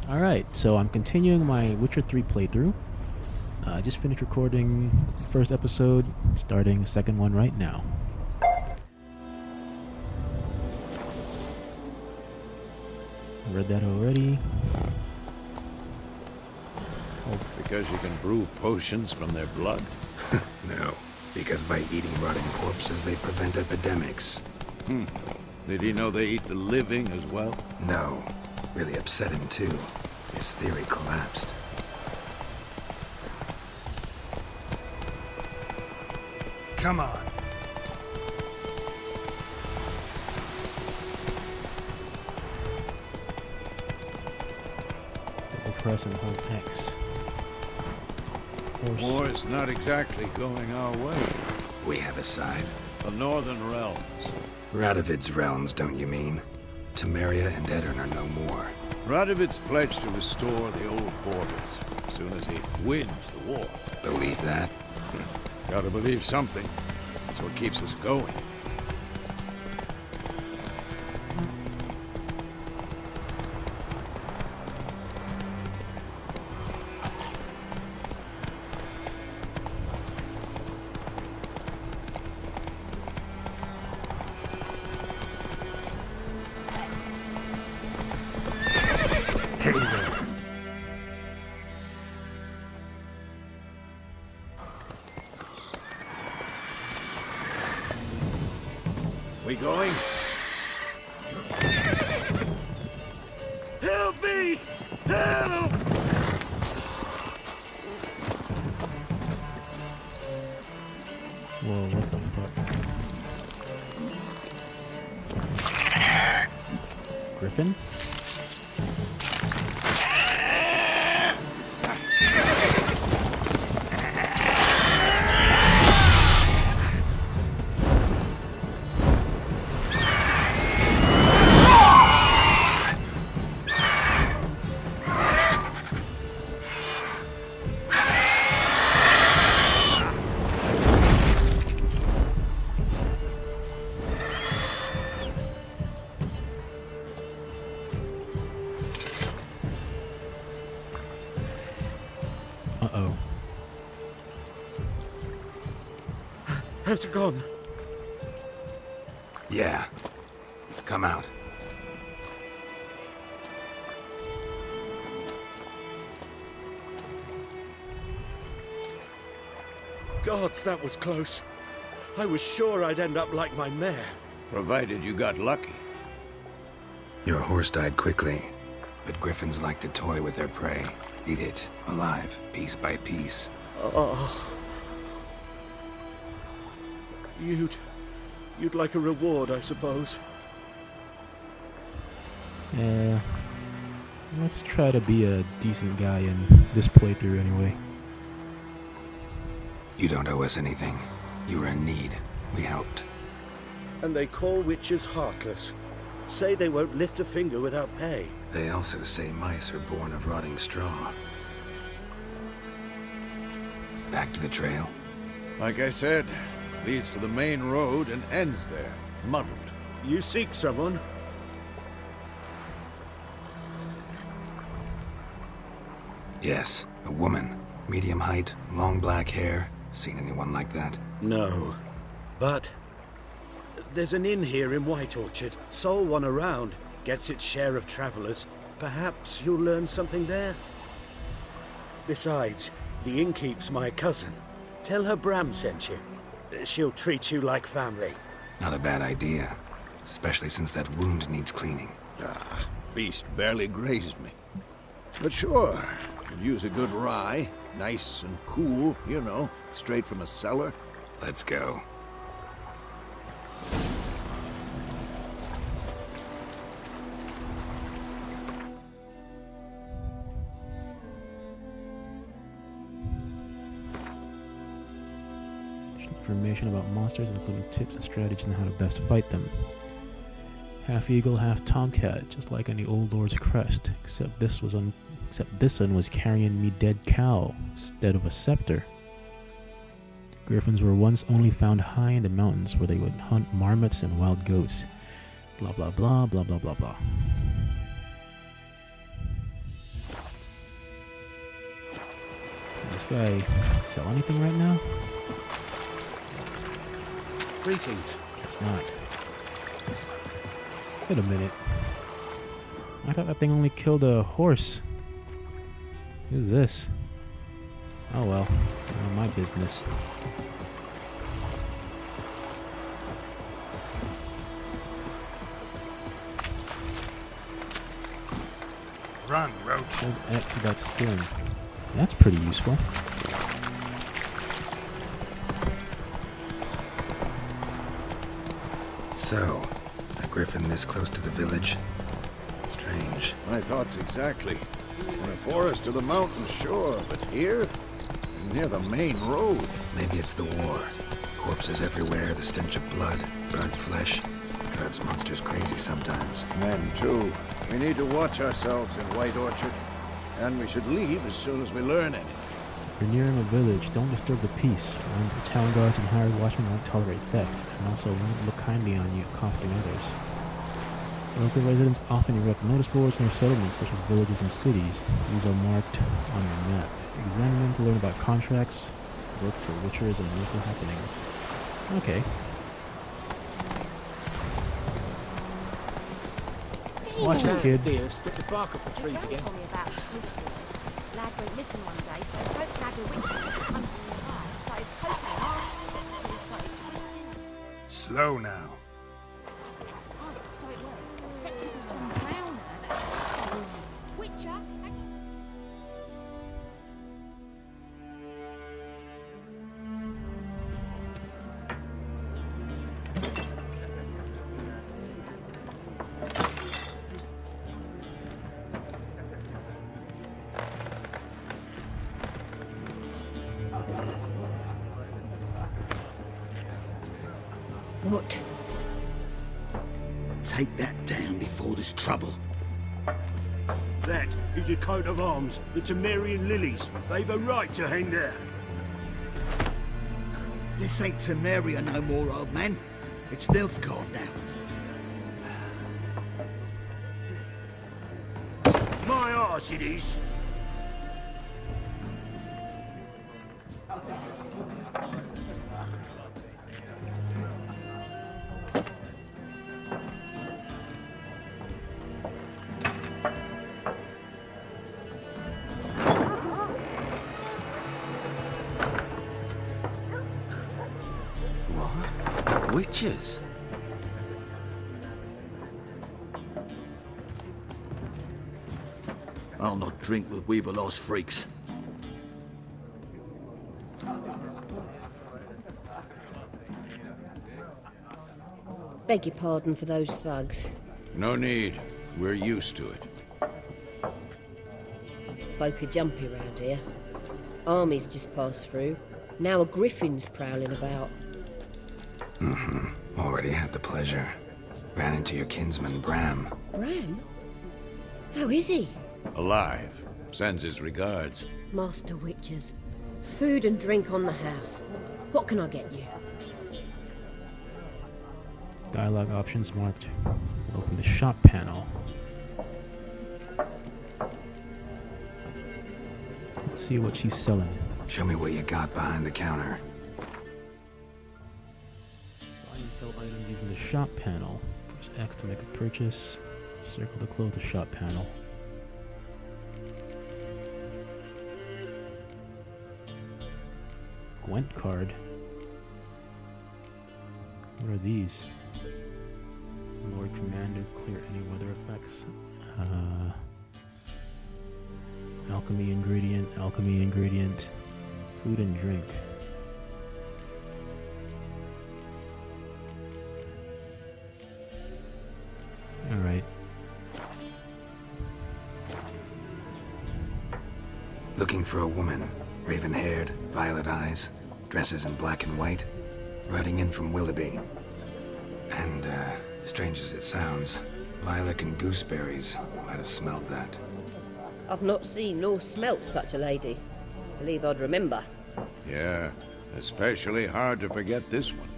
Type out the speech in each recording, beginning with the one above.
Alright, so I'm continuing my Witcher 3 playthrough. I just finished recording the first episode, starting the second one right now. I read that already. Because you can brew potions from their blood? No, because by eating rotting corpses, they prevent epidemics. Did he know they eat the living as well? No, really upset him too. His theory collapsed. Come on. Double press and hold X. War's not exactly going our way. We have a side. The Northern Realms. Radovid's realms, don't you mean? Temeria and Edirn are no more. Radovid's pledged to restore the old borders as soon as he wins the war. Believe that? Gotta believe something. That's what keeps us going. Hey there. We going? Help me! Help! Whoa, what the fuck? Griffin? Uh-oh. Has it gone? Yeah. Come out. Gods, that was close. I was sure I'd end up like my mare. Provided you got lucky. Your horse died quickly, but griffins like to toy with their prey. Eat it, alive, piece by piece. You'd like a reward, I suppose. Yeah. Let's try to be a decent guy in this playthrough anyway. You don't owe us anything. You were in need. We helped. And they call witches heartless. Say they won't lift a finger without pay. They also say mice are born of rotting straw. Back to the trail? Like I said, leads to the main road and ends there, muddled. You seek someone? Yes, a woman. Medium height, long black hair. Seen anyone like that? No. But there's an inn here in White Orchard. Sole one around. Gets its share of travelers. Perhaps you'll learn something there? Besides, the innkeep's my cousin. Tell her Bram sent you. She'll treat you like family. Not a bad idea. Especially since that wound needs cleaning. Beast barely grazed me. But sure, could use a good rye. Nice and cool, you know, straight from a cellar. Let's go. Information about monsters, including tips and strategies on how to best fight them. Half eagle, half tomcat, just like on the old lord's crest, except this one was carrying me dead cow instead of a scepter. Griffins were once only found high in the mountains where they would hunt marmots and wild goats. Blah blah blah blah blah blah blah. This guy sell anything right now? Greetings. Guess not. Wait a minute. I thought that thing only killed a horse. Who's this? Oh well, none of my business. Run, Roach. Hold X without steering. That's pretty useful. So, a griffin this close to the village? Strange. My thoughts exactly. In a forest or the mountains, sure, but here? Near the main road. Maybe it's the war. Corpses everywhere, the stench of blood, burnt flesh. Drives monsters crazy sometimes. Men, too. We need to watch ourselves in White Orchard. And we should leave as soon as we learn anything. If you're nearing a village, don't disturb the peace. Remember, the town guards and hired watchmen won't tolerate theft, and also won't look kindly on you accosting others. Local residents often erect notice boards near settlements such as villages and cities. These are marked on your map. Examine them to learn about contracts, look for witchers and local happenings. Okay. Watch it, kid. Dear, stick the bark off the trees Don't again. tell me about Swiftly. Lad won't listen one day, so Coke Lad a witch that was under the eye started poking us. Then he started twisting. Slow now. Oh, so it worked. Except it was some drowner that's Witcher. What? Take that down before there's trouble. That is a coat of arms, the Temerian lilies. They've a right to hang there. This ain't Temeria no more, old man. It's Nilfgaard now. My arse it is. What? Witches? I'll not drink with Weaverlaw's freaks. Beg your pardon for those thugs. No need. We're used to it. Folk are jumpy round here. Armies just passed through. Now a griffin's prowling about. Already had the pleasure. Ran into your kinsman, Bram. Bram? How is he? Alive. Sends his regards. Master Witchers. Food and drink on the house. What can I get you? Dialogue options marked. Open the shop panel. Let's see what she's selling. Show me what you got behind the counter. Buy and sell items using the shop panel. Press X to make a purchase. Circle to close the shop panel. Gwent card. What are these? Lord Commander, clear any weather effects. Alchemy ingredient, food and drink. Alright. Looking for a woman. Raven-haired, violet eyes, dresses in black and white. Riding in from Willoughby. And, strange as it sounds, lilac and gooseberries might have smelled that. I've not seen nor smelt such a lady. Believe I'd remember. Yeah, especially hard to forget this one.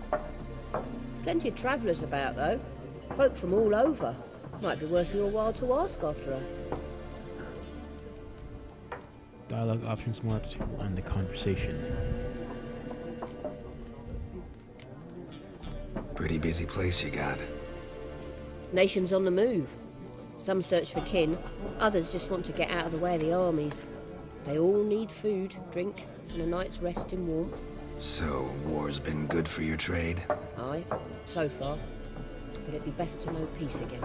Plenty of travellers about, though. Folk from all over. Might be worth your while to ask after her. Dialogue options marked will end the conversation. Pretty busy place you got. Nations on the move. Some search for kin, others just want to get out of the way of the armies. They all need food, drink, and a night's rest in warmth. So, war's been good for your trade? Aye, so far. But it'd be best to know peace again.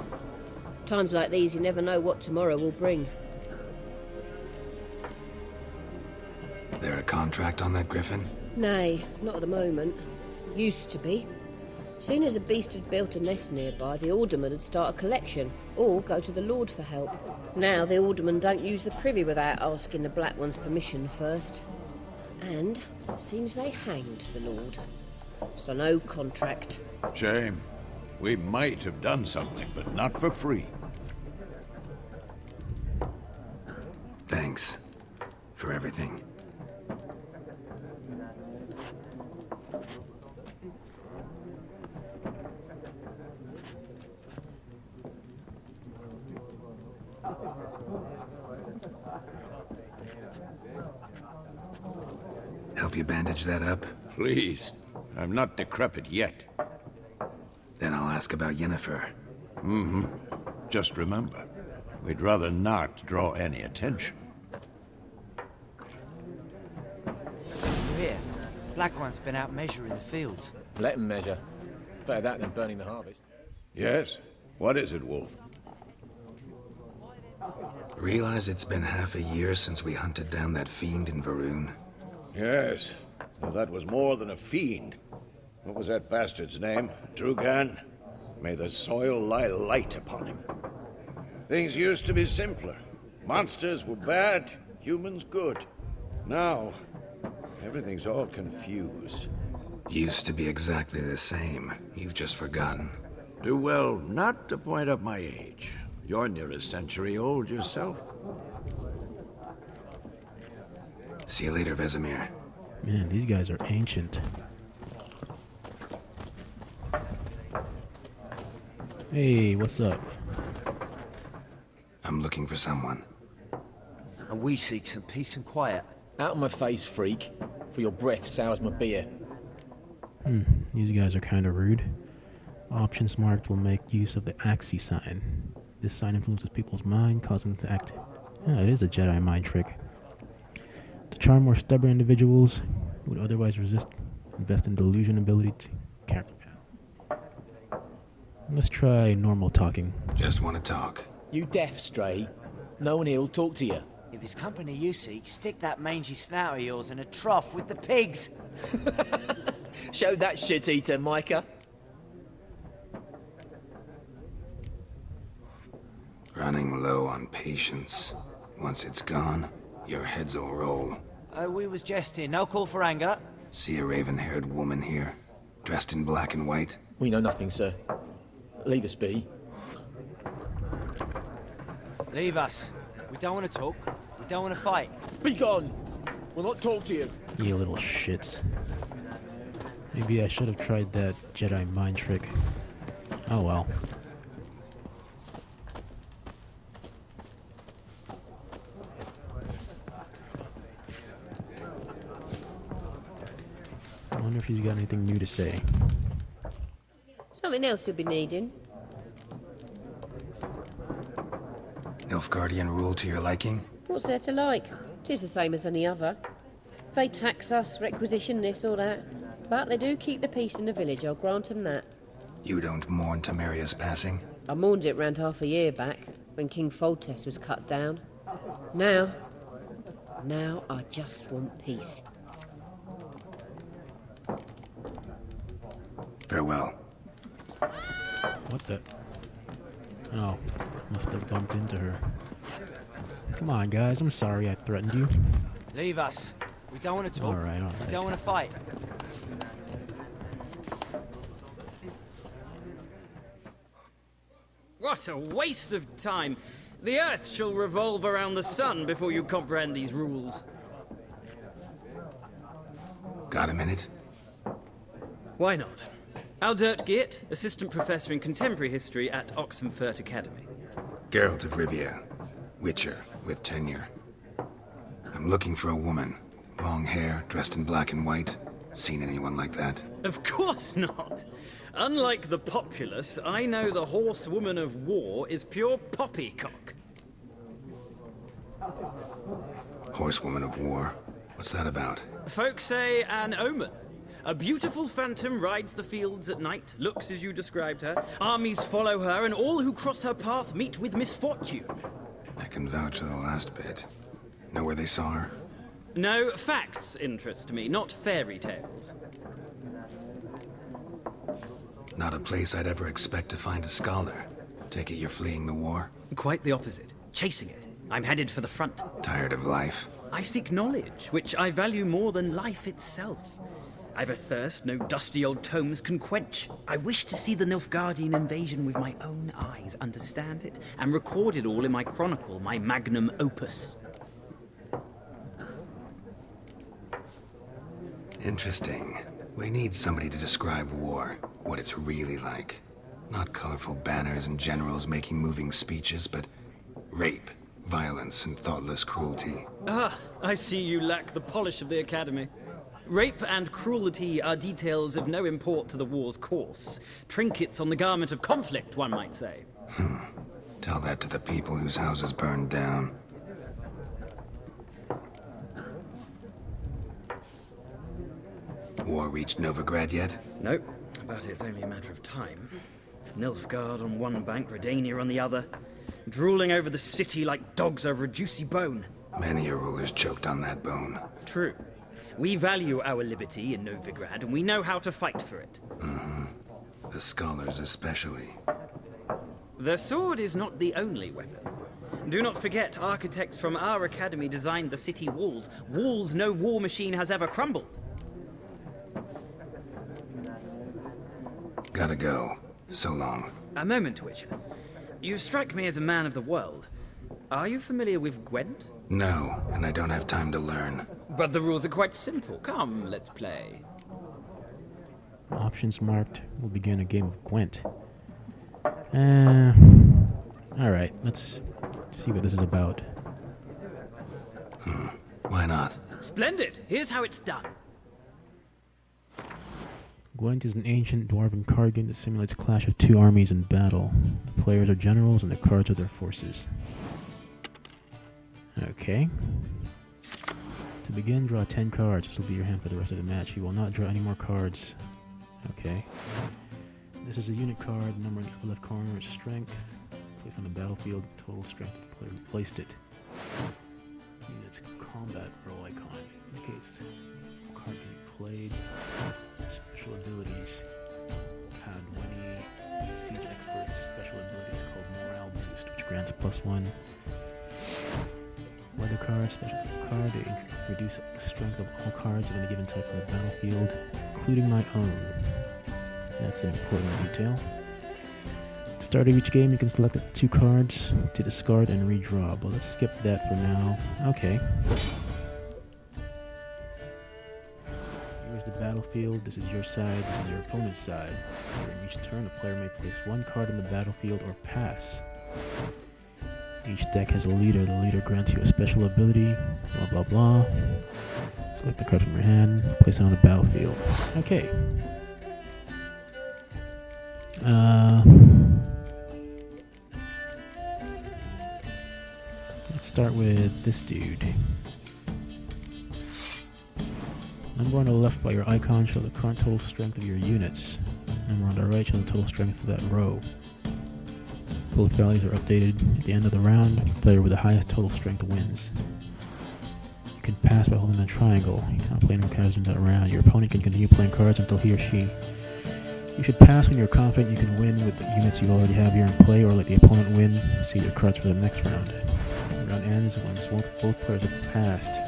Times like these, you never know what tomorrow will bring. There a contract on that griffin? Nay, not at the moment. Used to be. Soon as a beast had built a nest nearby, the alderman would start a collection, or go to the Lord for help. Now the aldermen don't use the privy without asking the Black One's permission first. And seems they hanged the Lord. So no contract. Shame. We might have done something, but not for free. Thanks. For everything. Help you bandage that up? Please. I'm not decrepit yet. Then I'll ask about Yennefer. Just remember, we'd rather not draw any attention. Here, Black One's been out measuring the fields. Let him measure. Better that than burning the harvest. Yes? What is it, Wolf? Realize it's been half a year since we hunted down that fiend in Varun? Yes. Well, that was more than a fiend. What was that bastard's name? Drugan? May the soil lie light upon him. Things used to be simpler. Monsters were bad, humans good. Now, everything's all confused. Used to be exactly the same. You've just forgotten. Do well not to point up my age. You're near a century old yourself. See you later, Vesemir. Man, these guys are ancient. Hey, what's up? I'm looking for someone. And we seek some peace and quiet. Out of my face, freak. For your breath sours my beer. These guys are kind of rude. Options marked will make use of the Axii sign. This sign influences people's mind, causing them to act. Yeah, it is a Jedi mind trick. To charm more stubborn individuals who would otherwise resist, invest in delusion ability to character. Let's try normal talking. Just want to talk. You deaf, Stray? No one here'll talk to you. If it's company you seek, stick that mangy snout of yours in a trough with the pigs. Show that shit-eater, Micah. Running low on patience. Once it's gone, your heads will roll. We was jesting. No call for anger. See a raven-haired woman here, dressed in black and white? We know nothing, sir. Leave us be. Leave us. We don't want to talk. We don't want to fight. Be gone! We'll not talk to you. You little shits. Maybe I should have tried that Jedi mind trick. Oh well. I wonder if he's got anything new to say. Something else you'll be needing. Nilfgaardian rule to your liking? What's there to like? 'Tis the same as any other. They tax us, requisition this or that. But they do keep the peace in the village, I'll grant 'em that. You don't mourn Temeria's passing? I mourned it round half a year back, when King Foltest was cut down. Now I just want peace. Farewell. What the? Oh, must have bumped into her. Come on, guys. I'm sorry I threatened you. Leave us. We don't want to talk. All right. We don't want to fight. What a waste of time! The Earth shall revolve around the sun before you comprehend these rules. Got a minute? Why not? Aldert Geert, Assistant Professor in Contemporary History at Oxenfurt Academy. Geralt of Rivia. Witcher with tenure. I'm looking for a woman. Long hair, dressed in black and white. Seen anyone like that? Of course not. Unlike the populace, I know the horsewoman of war is pure poppycock. Horsewoman of war? What's that about? Folk say an omen. A beautiful phantom rides the fields at night, looks as you described her. Armies follow her, and all who cross her path meet with misfortune. I can vouch for the last bit. Know where they saw her? No, facts interest me, not fairy tales. Not a place I'd ever expect to find a scholar. Take it you're fleeing the war? Quite the opposite. Chasing it. I'm headed for the front. Tired of life? I seek knowledge, which I value more than life itself. I've a thirst no dusty old tomes can quench. I wish to see the Nilfgaardian invasion with my own eyes, understand it, and record it all in my chronicle, my magnum opus. Interesting. We need somebody to describe war, what it's really like. Not colorful banners and generals making moving speeches, but rape, violence, and thoughtless cruelty. Ah, I see you lack the polish of the Academy. Rape and cruelty are details of no import to the war's course. Trinkets on the garment of conflict, one might say. Tell that to the people whose houses burned down. War reached Novigrad yet? Nope, but it's only a matter of time. Nilfgaard on one bank, Redania on the other, drooling over the city like dogs over a juicy bone. Many a ruler's choked on that bone. True. We value our liberty in Novigrad, and we know how to fight for it. The scholars especially. The sword is not the only weapon. Do not forget, architects from our academy designed the city walls. Walls no war machine has ever crumbled. Gotta go. So long. A moment, Witcher. You strike me as a man of the world. Are you familiar with Gwent? No, and I don't have time to learn. But the rules are quite simple. Come, let's play. Options marked. We'll begin a game of Gwent. Alright, let's see what this is about. Why not? Splendid! Here's how it's done. Gwent is an ancient dwarven card game that simulates a clash of two armies in battle. The players are generals and the cards are their forces. Okay. To begin, draw 10 cards. This will be your hand for the rest of the match. You will not draw any more cards. Okay. This is a unit card. Number in the upper left corner is strength. Placed on the battlefield. Total strength of the player who placed it. Unit's combat roll icon. Indicates card can be played. Special abilities. Kadwini Siege Expert's special ability is called Morale Boost, which grants +1. Weather card, special card. They reduce the strength of all cards of any given type on the battlefield, including my own. That's an important detail. At the start of each game, you can select 2 cards to discard and redraw, but let's skip that for now. Okay. Here's the battlefield. This is your side. This is your opponent's side. During each turn, a player may place 1 card on the battlefield or pass. Each deck has a leader. The leader grants you a special ability. Blah blah blah. Select the card from your hand. Place it on the battlefield. Okay. Let's start with this dude. Number on the left by your icon show the current total strength of your units. Number on the right show the total strength of that row. Both values are updated at the end of the round. The player with the highest total strength wins. You can pass by holding the triangle. You cannot play no cards in that round. Your opponent can continue playing cards until he or she. You should pass when you're confident you can win with the units you already have here in play, or let the opponent win. See your cards for the next round. The round ends once both players have passed.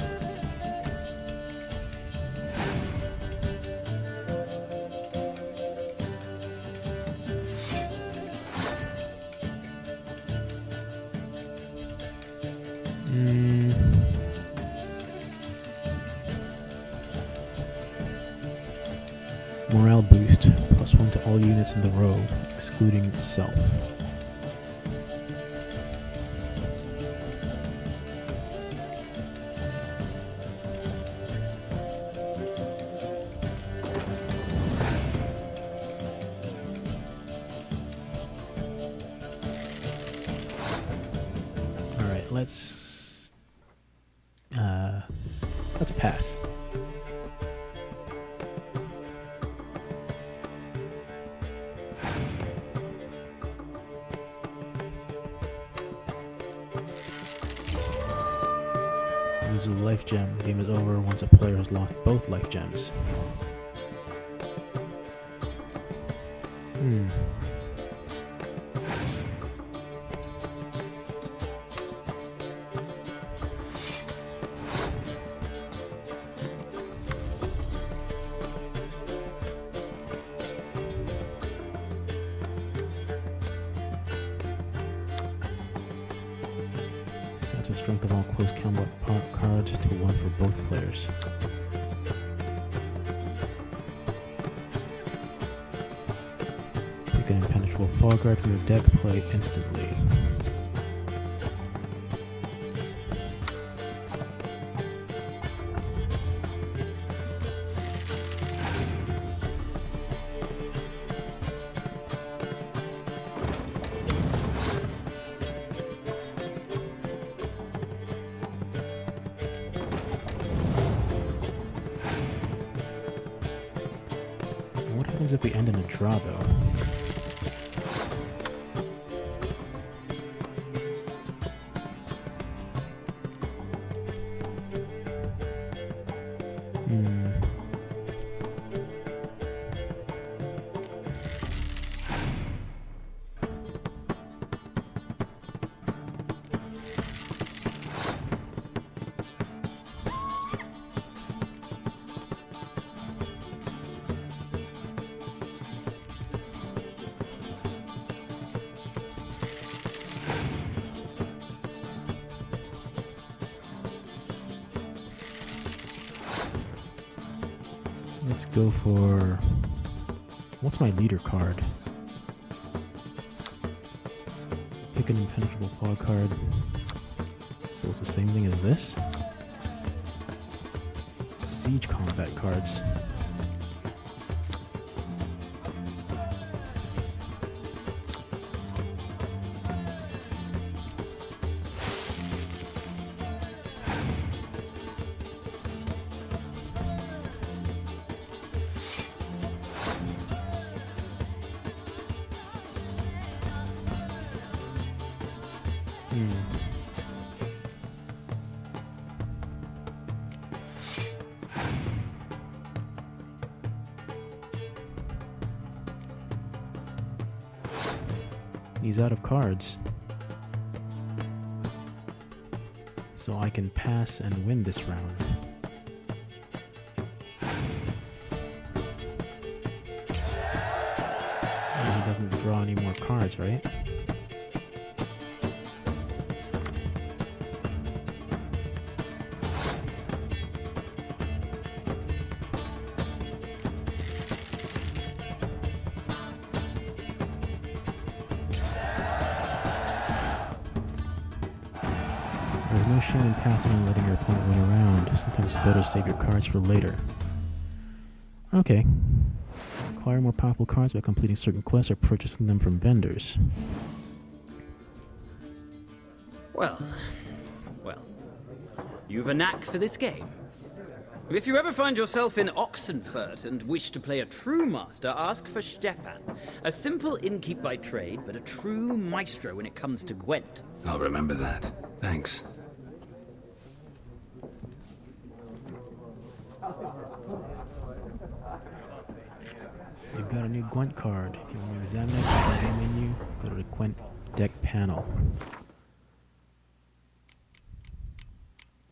Morale boost, +1 to all units in the row, excluding itself. Alright, let's pass. Lose a life gem. The game is over once a player has lost both life gems. Sets the strength of all close combat cards to 1 for both players. Pick an impenetrable fog guard from your deck, play instantly. What happens if we end in a draw, though? Let's go for... What's my leader card? Pick an impenetrable fog card. So it's the same thing as this. Siege combat cards. He's out of cards. So I can pass and win this round. And he doesn't draw any more cards, right? There's no shame in passing and letting your opponent win a round. Sometimes it's better to save your cards for later. Okay. Acquire more powerful cards by completing certain quests or purchasing them from vendors. Well. You've a knack for this game. If you ever find yourself in Oxenfurt and wish to play a true master, ask for Stepan. A simple innkeep by trade, but a true maestro when it comes to Gwent. I'll remember that. Thanks. You've got a new Gwent card. If you want to examine it, go to the game menu, go to the Gwent deck panel.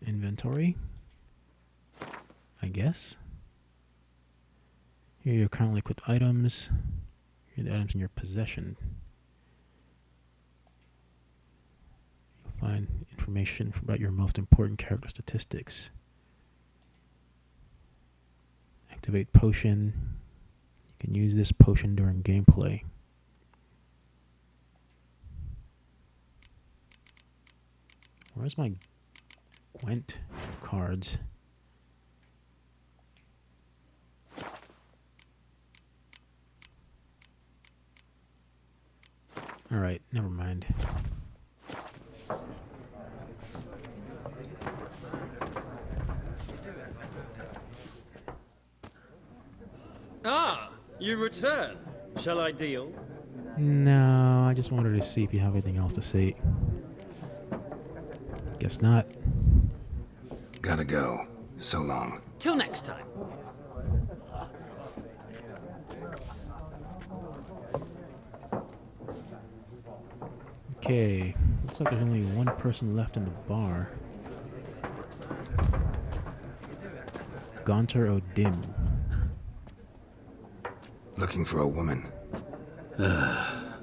Inventory, I guess. Here are your currently equipped items. Here are the items in your possession. You'll find information about your most important character statistics. Activate potion. You can use this potion during gameplay. Where's my Gwent cards? Alright, never mind. Ah, you return. Shall I deal? No, I just wanted to see if you have anything else to say. Guess not. Gotta go. So long. Till next time. Okay, looks like there's only one person left in the bar. Gaunter O'Dim. Looking for a woman.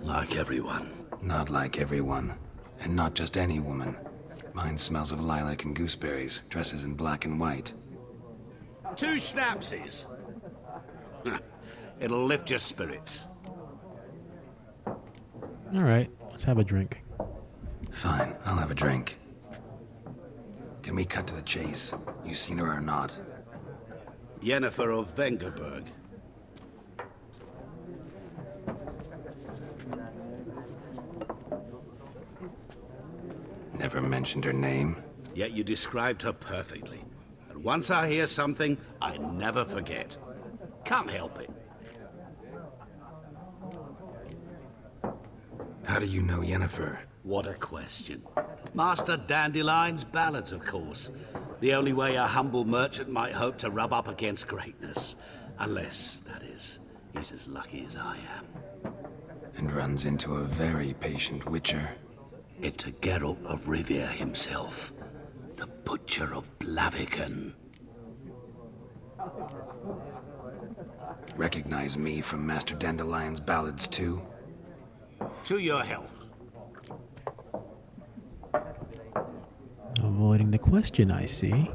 Like everyone. Not like everyone. And not just any woman. Mine smells of lilac and gooseberries, dresses in black and white. 2 schnapsies. It'll lift your spirits. Alright, let's have a drink. Fine, I'll have a drink. Can we cut to the chase? You seen her or not? Yennefer of Vengerberg. Never mentioned her name. Yet you described her perfectly. And once I hear something, I never forget. Can't help it. How do you know Yennefer? What a question. Master Dandelion's ballads, of course. The only way a humble merchant might hope to rub up against greatness. Unless, that is, he's as lucky as I am. And runs into a very patient witcher. It's a Geralt of Rivia himself. The Butcher of Blaviken. Recognize me from Master Dandelion's ballads too? To your health. Avoiding the question, I see.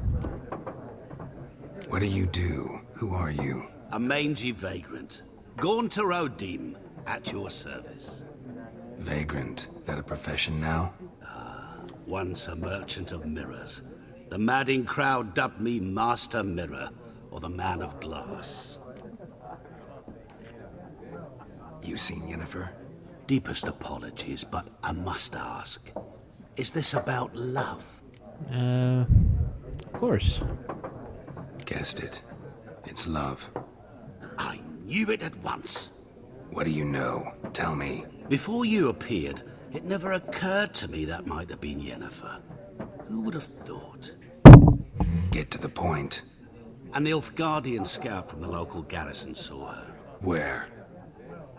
What do you do? Who are you? A mangy vagrant. Gaunter O'Dim, at your service. Vagrant. That a profession now? Once a merchant of mirrors. The madding crowd dubbed me Master Mirror, or the Man of Glass. You seen Yennefer? Deepest apologies, but I must ask. Is this about love? Of course. Guessed it. It's love. I knew it at once. What do you know? Tell me. Before you appeared, it never occurred to me that might have been Yennefer. Who would have thought? Get to the point. An Nilfgaardian scout from the local garrison saw her. Where?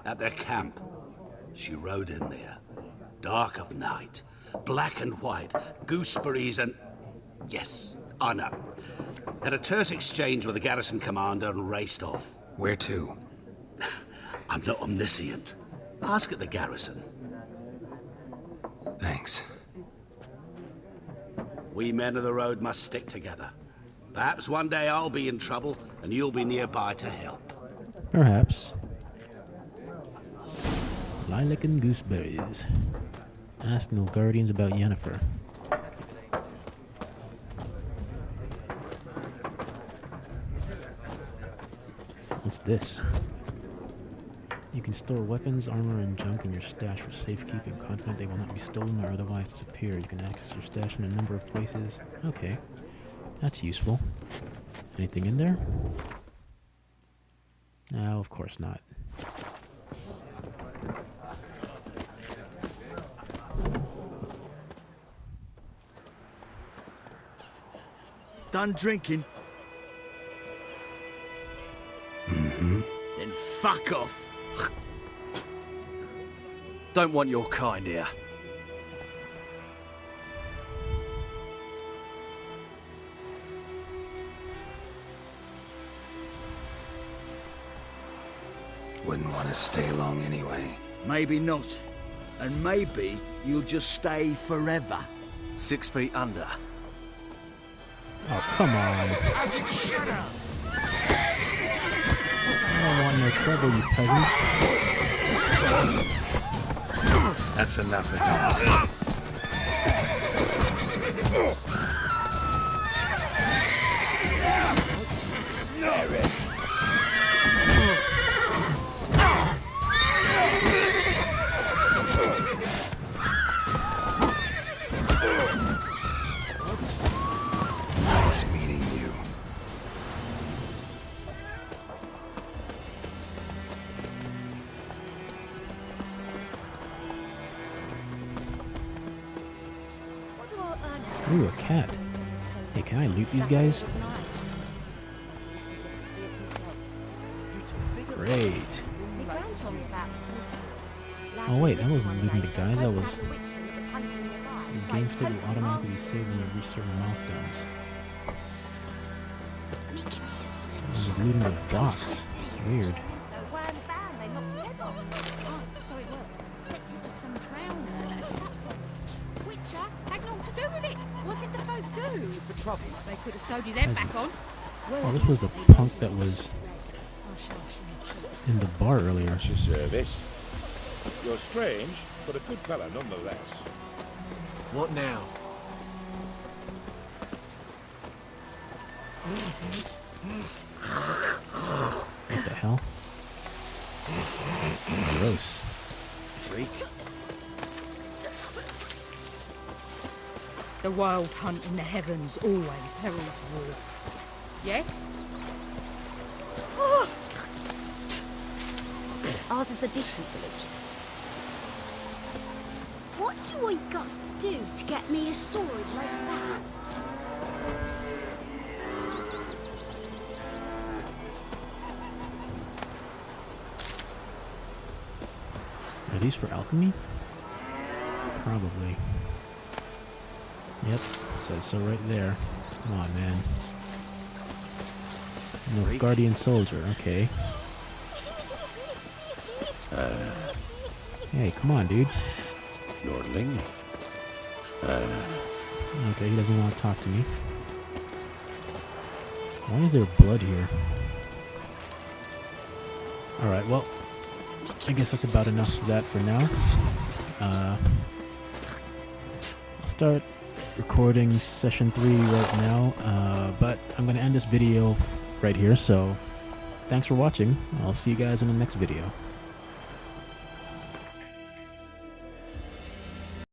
At their camp. She rode in there. Dark of night. Black and white. Gooseberries and... Yes, I know. Had a terse exchange with the garrison commander and raced off. Where to? I'm not omniscient. Ask at the garrison. Thanks. We men of the road must stick together. Perhaps one day I'll be in trouble and you'll be nearby to help. Perhaps. Lilac and gooseberries. Ask Nilfgaardians about Yennefer. What's this? You can store weapons, armor, and junk in your stash for safekeeping, confident they will not be stolen or otherwise disappear. You can access your stash in a number of places. Okay, that's useful. Anything in there? No, of course not. Done drinking? Mm-hmm. Then fuck off. Don't want your kind here. Wouldn't want to stay long anyway. Maybe not. And maybe you'll just stay forever. 6 feet under. Oh, come on. As it should have. I don't want no trouble, you peasants. That's enough of that. Nice meeting you. Ooh, a cat. Hey, can I loot these guys? Great. Oh wait, I wasn't looting the guys, I was... The game still will automatically save when you reach certain milestones. I was looting the docks. Weird. So wham bam, they knocked his head off. Oh, so it worked. Except it was some drowner that had sapped him. Witcher had naught to do with it. What did the folk do? For trouble. They could have sewed his head back on. Oh, this was the punk that was in the bar earlier. At your service. You're strange, but a good fellow nonetheless. What now? What the hell? Gross. Freak. The wild hunt in the heavens always heralds war. Yes? Ours is a decent village. What do I got to do to get me a sword like that? Are these for alchemy? Probably. Yep, it says so right there. Come on, man. No, Guardian Soldier, okay. Hey, come on, dude. Nordling? Okay, he doesn't want to talk to me. Why is there blood here? Alright, well, I guess that's about enough of that for now. I'll start recording session 3 right now, but I'm going to end this video right here, so thanks for watching. I'll see you guys in the next video.